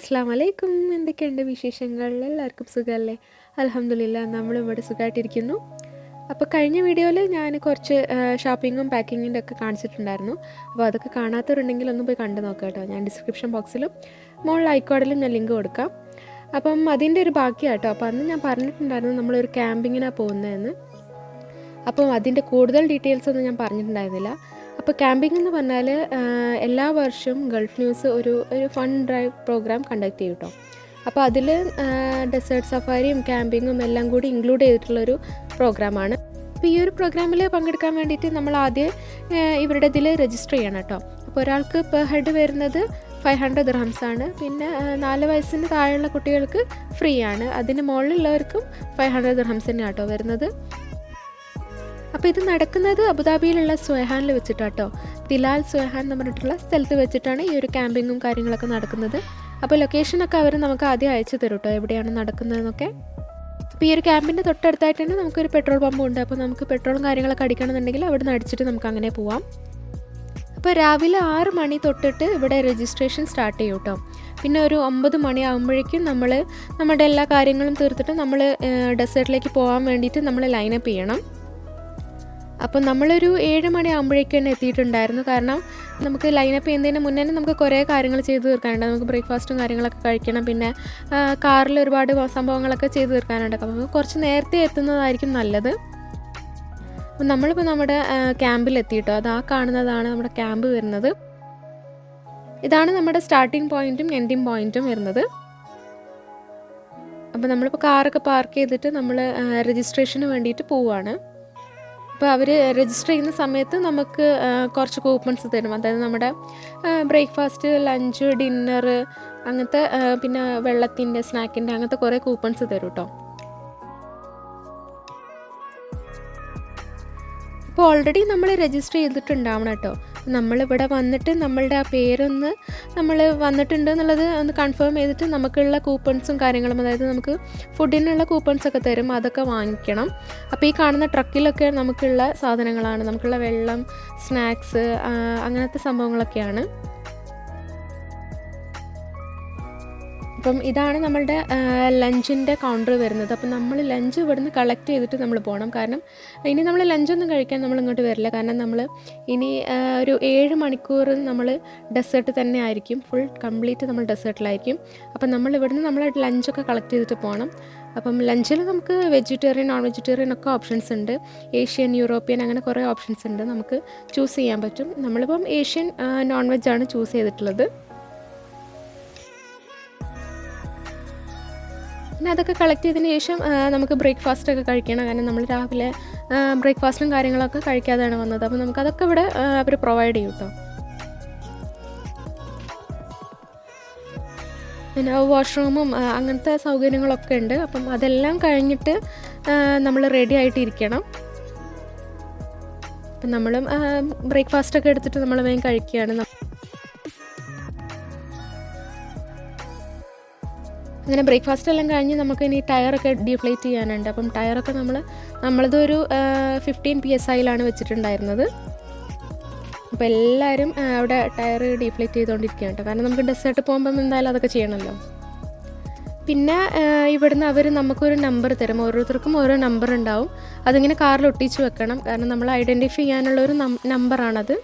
അസ്സലാമു അലൈക്കും. എന്തൊക്കെയുണ്ട് വിശേഷങ്ങൾ? എല്ലാവർക്കും സുഖമല്ലേ? അൽഹംദുലില്ലാ നമ്മളിവിടെ സുഖമായിട്ടിരിക്കുന്നു. അപ്പോൾ കഴിഞ്ഞ വീഡിയോയിൽ ഞാൻ കുറച്ച് ഷോപ്പിങ്ങും പാക്കിങ്ങിൻ്റെ ഒക്കെ കാണിച്ചിട്ടുണ്ടായിരുന്നു. അപ്പോൾ അതൊക്കെ കാണാത്തവരുണ്ടെങ്കിൽ ഒന്ന് പോയി കണ്ടു നോക്കാം കേട്ടോ. ഞാൻ ഡിസ്ക്രിപ്ഷൻ ബോക്സിലും മുകളിൽ ഐക്കോണിലും ഞാൻ ലിങ്ക് കൊടുക്കാം. അപ്പം അതിൻ്റെ ഒരു ബാക്കിയാട്ടോ. അപ്പോൾ അന്ന് ഞാൻ പറഞ്ഞിട്ടുണ്ടായിരുന്നു നമ്മളൊരു ക്യാമ്പിങ്ങിനാണ് പോകുന്നതെന്ന്. അപ്പം അതിൻ്റെ കൂടുതൽ ഡീറ്റെയിൽസ് ഒന്നും ഞാൻ പറഞ്ഞിട്ടുണ്ടായിരുന്നില്ല. അപ്പോൾ ക്യാമ്പിംഗ് എന്ന് പറഞ്ഞാൽ എല്ലാ വർഷവും ഗൾഫ് ന്യൂസ് ഒരു ഫൺ ഡ്രൈവ് പ്രോഗ്രാം കണ്ടക്ട് ചെയ്യും കേട്ടോ. അപ്പോൾ അതിൽ ഡെസേർട്ട് സഫാരിയും ക്യാമ്പിങ്ങും എല്ലാം കൂടി ഇൻക്ലൂഡ് ചെയ്തിട്ടുള്ളൊരു പ്രോഗ്രാമാണ്. അപ്പോൾ ഈ ഒരു പ്രോഗ്രാമിൽ പങ്കെടുക്കാൻ വേണ്ടിയിട്ട് നമ്മൾ ആദ്യം ഇവരുടെ ഇതിൽ രജിസ്റ്റർ ചെയ്യണം കേട്ടോ. അപ്പോൾ ഒരാൾക്ക് പെർ ഹെഡ് വരുന്നത് 500 ദിർഹംസ് ആണ്. പിന്നെ 4 വയസ്സിന് താഴെയുള്ള കുട്ടികൾക്ക് ഫ്രീ ആണ്. അതിന് മുകളിലുള്ളവർക്കും 500 ദിർഹംസ് തന്നെയാണ് കേട്ടോ വരുന്നത്. അപ്പോൾ ഇത് നടക്കുന്നത് അബുദാബിയിലുള്ള സ്വഹാനിൽ വെച്ചിട്ടാട്ടോ. തിലാൽ സ്വഹാൻ എന്ന് പറഞ്ഞിട്ടുള്ള സ്ഥലത്ത് വെച്ചിട്ടാണ് ഈ ഒരു ക്യാമ്പിങ്ങും കാര്യങ്ങളൊക്കെ നടക്കുന്നത്. അപ്പോൾ ലൊക്കേഷനൊക്കെ അവർ നമുക്ക് ആദ്യം അയച്ചു തരും കേട്ടോ, എവിടെയാണ് നടക്കുന്നതെന്നൊക്കെ. അപ്പോൾ ഈ ഒരു ക്യാമ്പിൻ്റെ തൊട്ടടുത്തായിട്ട് തന്നെ നമുക്കൊരു പെട്രോൾ പമ്പും ഉണ്ട്. അപ്പോൾ നമുക്ക് പെട്രോളും കാര്യങ്ങളൊക്കെ അടിക്കണമെന്നുണ്ടെങ്കിൽ അവിടെ നിന്ന് അടിച്ചിട്ട് നമുക്ക് അങ്ങനെ പോവാം. അപ്പോൾ രാവിലെ 6 മണി തൊട്ടിട്ട് ഇവിടെ രജിസ്ട്രേഷൻ സ്റ്റാർട്ട് ചെയ്യും കേട്ടോ. പിന്നെ ഒരു 9 മണി ആകുമ്പോഴേക്കും നമ്മുടെ എല്ലാ കാര്യങ്ങളും തീർത്തിട്ട് നമ്മൾ ഡെസേർട്ടിലേക്ക് പോകാൻ വേണ്ടിയിട്ട് നമ്മൾ ലൈനപ്പ് ചെയ്യണം. അപ്പോൾ നമ്മളൊരു 7 മണി ആകുമ്പോഴേക്കും തന്നെ എത്തിയിട്ടുണ്ടായിരുന്നു. കാരണം നമുക്ക് ലൈനപ്പ് ചെയ്യുന്നതിന് മുന്നേ നമുക്ക് കുറേ കാര്യങ്ങൾ ചെയ്ത് തീർക്കാനുണ്ട്. നമുക്ക് ബ്രേക്ക്ഫാസ്റ്റും കാര്യങ്ങളൊക്കെ കഴിക്കണം. പിന്നെ കാറിൽ ഒരുപാട് സംഭവങ്ങളൊക്കെ ചെയ്ത് തീർക്കാനുണ്ട്. അപ്പോൾ കുറച്ച് നേരത്തെ എത്തുന്നതായിരിക്കും നല്ലത്. അപ്പോൾ നമ്മളിപ്പോൾ നമ്മുടെ ക്യാമ്പിൽ എത്തിയിട്ടോ. അത് ആ കാണുന്നതാണ് നമ്മുടെ ക്യാമ്പ് വരുന്നത്. ഇതാണ് നമ്മുടെ സ്റ്റാർട്ടിംഗ് പോയിൻറ്റും എൻഡിങ് പോയിൻറ്റും വരുന്നത്. അപ്പോൾ നമ്മളിപ്പോൾ കാറൊക്കെ പാർക്ക് ചെയ്തിട്ട് നമ്മൾ രജിസ്ട്രേഷന് വേണ്ടിയിട്ട് പോവുകയാണ്. അപ്പോൾ അവർ രജിസ്റ്റർ ചെയ്യുന്ന സമയത്ത് നമുക്ക് കുറച്ച് കൂപ്പൺസ് തരും. അതായത് നമ്മുടെ ബ്രേക്ക്ഫാസ്റ്റ്, ലഞ്ച്, ഡിന്നർ, അങ്ങനത്തെ പിന്നെ വെള്ളത്തിൻ്റെ, സ്നാക്കിൻ്റെ അങ്ങനത്തെ കുറേ കൂപ്പൺസ് തരും കേട്ടോ. അപ്പോൾ ഓൾറെഡി നമ്മൾ രജിസ്റ്റർ ചെയ്തിട്ടുണ്ടാവണം കേട്ടോ. നമ്മളിവിടെ വന്നിട്ട് നമ്മളുടെ ആ പേരൊന്ന് നമ്മൾ വന്നിട്ടുണ്ട് എന്നുള്ളത് ഒന്ന് കൺഫേം ചെയ്തിട്ട് നമുക്കുള്ള കൂപ്പൺസും കാര്യങ്ങളും, അതായത് നമുക്ക് ഫുഡിനുള്ള കൂപ്പൺസൊക്കെ തരും, അതൊക്കെ വാങ്ങിക്കണം. അപ്പോൾ ഈ കാണുന്ന ട്രക്കിലൊക്കെ നമുക്കുള്ള സാധനങ്ങളാണ്, നമുക്കുള്ള വെള്ളം, സ്നാക്സ്, അങ്ങനത്തെ സംഭവങ്ങളൊക്കെയാണ്. അപ്പം ഇതാണ് നമ്മളുടെ ലഞ്ചിൻ്റെ കൗണ്ടർ വരുന്നത്. അപ്പം നമ്മൾ ലഞ്ച് ഇവിടുന്ന് കളക്ട് ചെയ്തിട്ട് നമ്മൾ പോകണം. കാരണം ഇനി നമ്മൾ ലഞ്ചൊന്നും കഴിക്കാൻ നമ്മൾ ഇങ്ങോട്ട് വരില്ല. കാരണം നമ്മൾ ഇനി ഒരു 7 മണിക്കൂർ നമ്മൾ ഡെസേർട്ട് തന്നെ ആയിരിക്കും, ഫുൾ കംപ്ലീറ്റ് നമ്മൾ ഡെസേർട്ടിലായിരിക്കും. അപ്പം നമ്മൾ ഇവിടുന്ന് നമ്മൾ ലഞ്ചൊക്കെ കളക്ട് ചെയ്തിട്ട് പോകണം. അപ്പം ലഞ്ചിൽ നമുക്ക് വെജിറ്റേറിയൻ, നോൺ വെജിറ്റേറിയൻ ഒക്കെ ഓപ്ഷൻസ് ഉണ്ട്. ഏഷ്യൻ, യൂറോപ്യൻ അങ്ങനെ കുറേ ഓപ്ഷൻസ് ഉണ്ട്, നമുക്ക് ചൂസ് ചെയ്യാൻ പറ്റും. നമ്മളിപ്പം ഏഷ്യൻ നോൺ വെജാണ് ചൂസ് ചെയ്തിട്ടുള്ളത്. പിന്നെ അതൊക്കെ കളക്ട് ചെയ്തതിന് ശേഷം നമുക്ക് ബ്രേക്ക്ഫാസ്റ്റൊക്കെ കഴിക്കണം. കാരണം നമ്മൾ രാവിലെ ബ്രേക്ക്ഫാസ്റ്റും കാര്യങ്ങളൊക്കെ കഴിക്കാതെയാണ് വന്നത്. അപ്പോൾ നമുക്കതൊക്കെ ഇവിടെ അവർ പ്രൊവൈഡ് ചെയ്യും കേട്ടോ. പിന്നെ വാഷ്റൂമും അങ്ങനത്തെ സൗകര്യങ്ങളൊക്കെ ഉണ്ട്. അപ്പം അതെല്ലാം കഴിഞ്ഞിട്ട് നമ്മൾ റെഡി ആയിട്ടിരിക്കണം. അപ്പം നമ്മളും ബ്രേക്ക്ഫാസ്റ്റൊക്കെ എടുത്തിട്ട് നമ്മൾ വേഗം കഴിക്കുകയാണ്. അങ്ങനെ ബ്രേക്ക്ഫാസ്റ്റ് എല്ലാം കഴിഞ്ഞ് നമുക്ക് ഇനി ടയറൊക്കെ ഡീഫ്ലേറ്റ് ചെയ്യാനുണ്ട്. അപ്പം ടയറൊക്കെ നമ്മളതൊരു 15 PSIയിലാണ് വെച്ചിട്ടുണ്ടായിരുന്നത്. അപ്പോൾ എല്ലാവരും അവിടെ ടയർ ഡീഫ്ലേറ്റ് ചെയ്തുകൊണ്ടിരിക്കുകയാണ് കേട്ടോ. കാരണം നമുക്ക് ഡെസേർട്ട് പോകുമ്പം എന്തായാലും അതൊക്കെ ചെയ്യണമല്ലോ. പിന്നെ ഇവിടുന്ന് അവർ നമുക്കൊരു നമ്പർ തരും. ഓരോരുത്തർക്കും ഓരോ നമ്പർ ഉണ്ടാവും. അതിങ്ങനെ കാറിൽ ഒട്ടിച്ച് വെക്കണം. കാരണം നമ്മൾ ഐഡൻറ്റിഫൈ ചെയ്യാനുള്ളൊരു നമ്പറാണത്.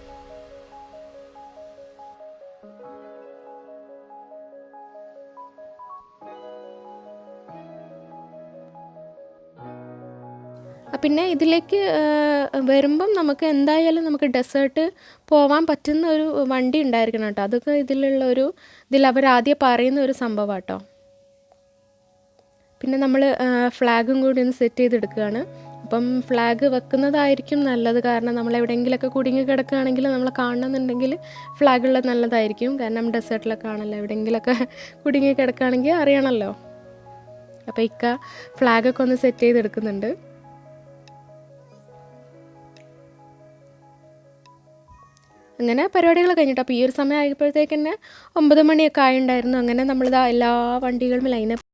പിന്നെ ഇതിലേക്ക് വരുമ്പം നമുക്ക് എന്തായാലും നമുക്ക് ഡെസേർട്ട് പോവാൻ പറ്റുന്ന ഒരു വണ്ടി ഉണ്ടായിരിക്കണം കേട്ടോ. അതൊക്കെ ഇതിൽ അവർ ആദ്യം പറയുന്ന ഒരു സംഭവം കേട്ടോ. പിന്നെ നമ്മൾ ഫ്ലാഗും കൂടി ഒന്ന് സെറ്റ് ചെയ്തെടുക്കുകയാണ്. അപ്പം ഫ്ലാഗ് വെക്കുന്നതായിരിക്കും നല്ലത്. കാരണം നമ്മൾ എവിടെയെങ്കിലുമൊക്കെ കുടുങ്ങി കിടക്കുകയാണെങ്കിൽ നമ്മൾ കാണണമെന്നുണ്ടെങ്കിൽ ഫ്ലാഗുള്ളത് നല്ലതായിരിക്കും. കാരണം ഡെസേർട്ടിലൊക്കെ ആണല്ലോ, എവിടെയെങ്കിലുമൊക്കെ കുടുങ്ങി കിടക്കുകയാണെങ്കിൽ അറിയണമല്ലോ. അപ്പോൾ ഫ്ലാഗൊക്കെ ഒന്ന് സെറ്റ് ചെയ്തെടുക്കുന്നുണ്ട്. അങ്ങനെ പരിപാടികൾ കഴിഞ്ഞിട്ട് അപ്പോൾ ഈ ഒരു സമയം ആയപ്പോഴത്തേക്ക് തന്നെ 9 മണിയൊക്കെ ആയിട്ടുണ്ടായിരുന്നു. അങ്ങനെ നമ്മളിതാ എല്ലാ വണ്ടികളും ലൈനപ്പ്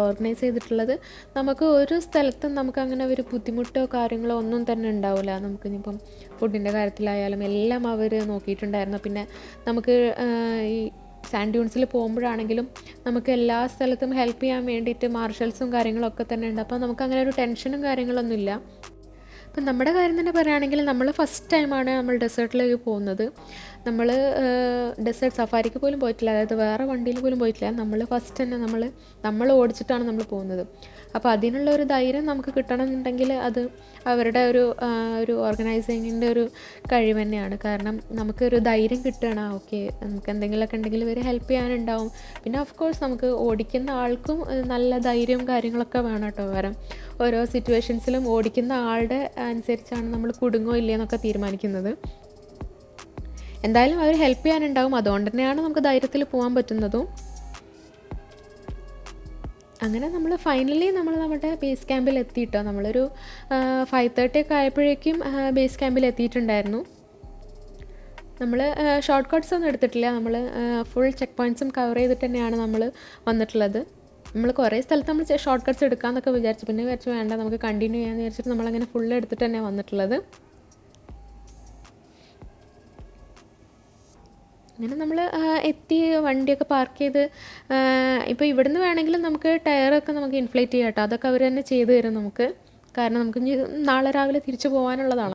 ഓർഗനൈസ് ചെയ്തിട്ടുള്ളത്. നമുക്ക് ഒരു സ്ഥലത്തും നമുക്ക് അങ്ങനെ ഒരു ബുദ്ധിമുട്ടോ കാര്യങ്ങളോ ഒന്നും തന്നെ ഉണ്ടാവില്ല. നമുക്കിനിയിപ്പം ഫുഡിൻ്റെ കാര്യത്തിലായാലും എല്ലാം അവർ നോക്കിയിട്ടുണ്ടായിരുന്നു. പിന്നെ നമുക്ക് ഈ സാൻഡ് ഡ്യൂൺസിൽ പോകുമ്പോഴാണെങ്കിലും നമുക്ക് എല്ലാ സ്ഥലത്തും ഹെൽപ്പ് ചെയ്യാൻ വേണ്ടിയിട്ട് മാർഷൽസും കാര്യങ്ങളൊക്കെ തന്നെ ഉണ്ട്. അപ്പോൾ നമുക്കങ്ങനെ ഒരു ടെൻഷനും കാര്യങ്ങളൊന്നുമില്ല. അപ്പം നമ്മുടെ കാര്യം തന്നെ പറയുകയാണെങ്കിൽ നമ്മൾ ഫസ്റ്റ് ടൈമാണ് നമ്മൾ ഡെസേർട്ടിലേക്ക് പോകുന്നത്. നമ്മൾ ഡെസേർട്ട് സഫാരിക്ക് പോലും പോയിട്ടില്ല, അതായത് വേറെ വണ്ടിയിൽ പോലും പോയിട്ടില്ല. നമ്മൾ ഫസ്റ്റ് തന്നെ നമ്മൾ ഓടിച്ചിട്ടാണ് നമ്മൾ പോകുന്നത്. അപ്പോൾ അതിനുള്ള ഒരു ധൈര്യം നമുക്ക് കിട്ടണമെന്നുണ്ടെങ്കിൽ അത് അവരുടെ ഒരു ഓർഗനൈസിങ്ങിൻ്റെ ഒരു കഴിവ് തന്നെയാണ്. കാരണം നമുക്കൊരു ധൈര്യം കിട്ടുകയാണ്. ഓക്കെ, നമുക്ക് എന്തെങ്കിലുമൊക്കെ ഉണ്ടെങ്കിൽ ഇവർ ഹെൽപ്പ് ചെയ്യാനുണ്ടാവും. പിന്നെ ഓഫ് കോഴ്സ് നമുക്ക് ഓടിക്കുന്ന ആൾക്കും നല്ല ധൈര്യവും കാര്യങ്ങളൊക്കെ വേണം കേട്ടോ. കാരണം ഓരോ സിറ്റുവേഷൻസിലും ഓടിക്കുന്ന ആളുടെ അനുസരിച്ചാണ് നമ്മൾ കുടുങ്ങോ ഇല്ലേ എന്നൊക്കെ തീരുമാനിക്കുന്നത്. എന്തായാലും അവർ ഹെൽപ്പ് ചെയ്യാനുണ്ടാവും. അതുകൊണ്ട് തന്നെയാണ് നമുക്ക് ധൈര്യത്തിൽ പോകാൻ പറ്റുന്നതും. അങ്ങനെ നമ്മൾ ഫൈനലി നമ്മുടെ ബേസ് ക്യാമ്പിൽ എത്തിയിട്ടോ. നമ്മളൊരു 5:30 ഒക്കെ ആയപ്പോഴേക്കും ബേസ് ക്യാമ്പിൽ എത്തിയിട്ടുണ്ടായിരുന്നു. നമ്മൾ ഷോർട്ട് കട്ട്സ് ഒന്നും എടുത്തിട്ടില്ല. നമ്മൾ ഫുൾ ചെക്ക് പോയിൻറ്റ്സും കവർ ചെയ്തിട്ട് തന്നെയാണ് നമ്മൾ വന്നിട്ടുള്ളത്. നമ്മൾ കുറേ സ്ഥലത്ത് നമ്മൾ ഷോർട്ട് കട്ട്സ് എടുക്കാമെന്നൊക്കെ വിചാരിച്ചു. പിന്നെ വിചാരിച്ചു വേണ്ട, നമുക്ക് കണ്ടിന്യൂ ചെയ്യാമെന്ന് വിചാരിച്ചിട്ട് നമ്മളങ്ങനെ ഫുൾ എടുത്തിട്ട് തന്നെയാണ് വന്നിട്ടുള്ളത്. അങ്ങനെ നമ്മൾ എത്തി, വണ്ടിയൊക്കെ പാർക്ക് ചെയ്ത് ഇപ്പോൾ ഇവിടുന്ന് വേണമെങ്കിലും നമുക്ക് ടയറൊക്കെ നമുക്ക് ഇൻഫ്ലേറ്റ് ചെയ്യാം കേട്ടോ. അതൊക്കെ അവർ തന്നെ ചെയ്തു തരും നമുക്ക്. കാരണം നമുക്ക് നാളെ രാവിലെ തിരിച്ചു പോകാനുള്ളതാണല്ലോ.